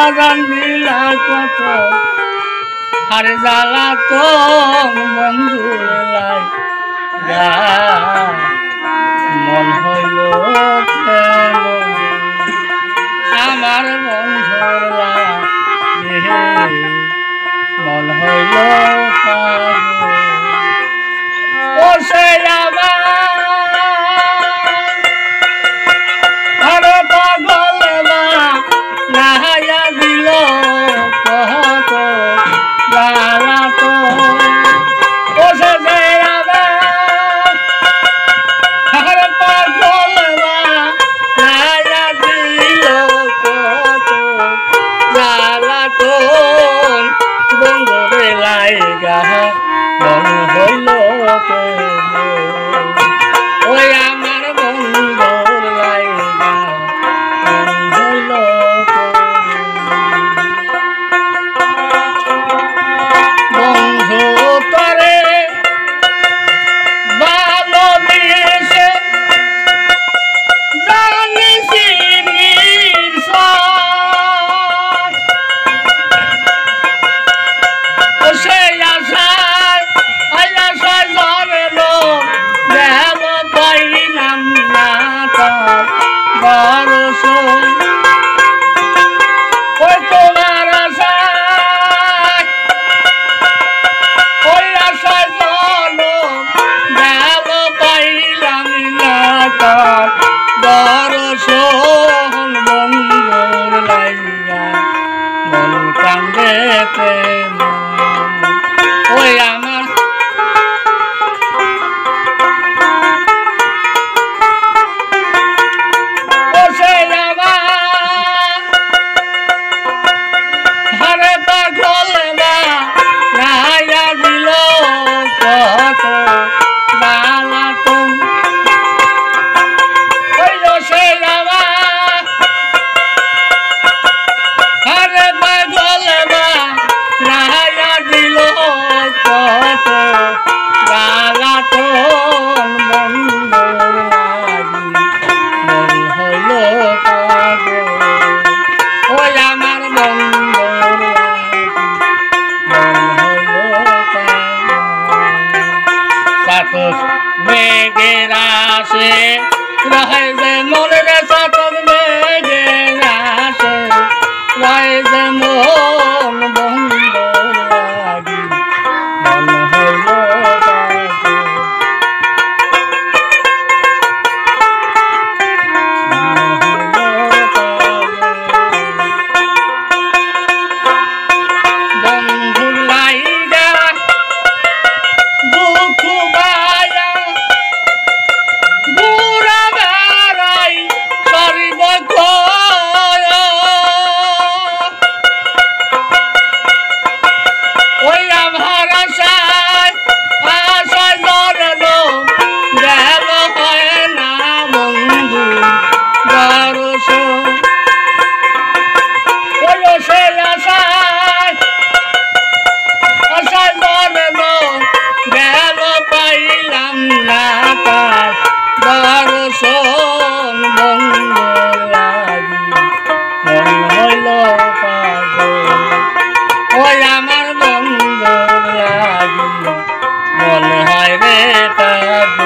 বাজান দিলা কত আরে জ্বালা তো বন্ধু লাই মন হইল আমার বন্ধুর লাগে মন হইল ও সে আমার পাগল নাহাইয়া দিল কত জ্বালা তো ও সে আমার পাগল নাহাইয়া দিল কত জ্বালা তো বন্ধুরে লাইগা মন হইল ওই আমার বন্ধুর লাইগা মন হইল বন্ধু তরে ভালোবেসে জানিছি সেই আশায় আশায় ধরলো দেব পাইলাম না তার বরস ওই তোমার আশায় ওই আশায় ধরলো দেব পাইলাম না তার বরস বন্ধুর লাইয়া মন কান্দেতে ওই আমার ও সে আমার হারে পাগল নাইয়া দিল কত জ্বালা তো ওই ও সে আমার হারে পাগল নাইয়া দিল কত জ্বালা তো বন্ধুর লাগি মন হইল পাগল ওই আমার বন্ধুর লাগি মন হইল পাগল সাতক মেঘের আসে রহে যে মনের সাতক মেঘের আসে রহে যে মন বন্ধুর লাগি মন হইল বন্ধুর লাইগা দুঃখ বায়া বুড়া বেড়াই সরিব ওই আমার আশায় আশায় ধরলো দেব হয় না বন্ধু বরস ওই সে আশায় আশায় ধরলো দেব পাইলাম না তার বরস বন্ধুর লাগি মন হইল পাগল ওই আমার বন্ধুর লাগি মন হয় রে পাগল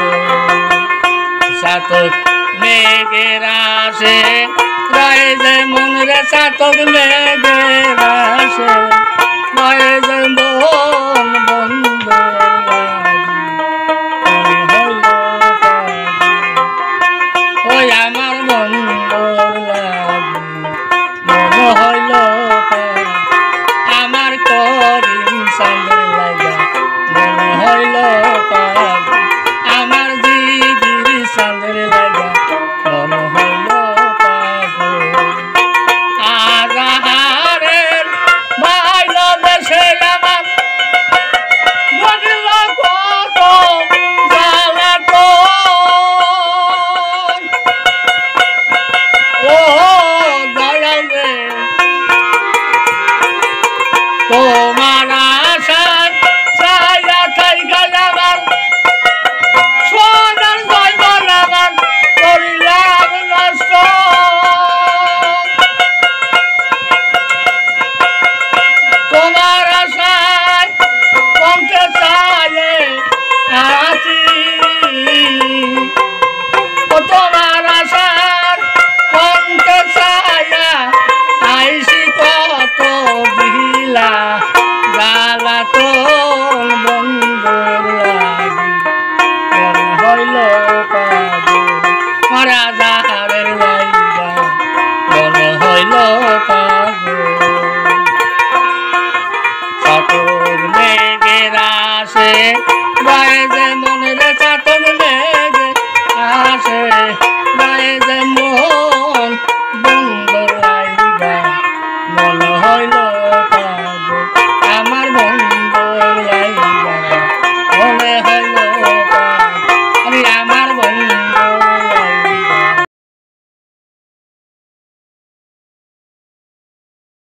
সাতক মেঘের আসে রয়ে যে মন রে সাতক মেঘের আসে রয়ে যে মন বন্ধুর লাগি মন হইল পাগল ওই আমার বন্ধুর লাগি মন হইল পাগল আমার করিম সান্দের লাগা মন হইল পাগল আমার দিদির সান্দের লাগা মন হইল পাগল লাগে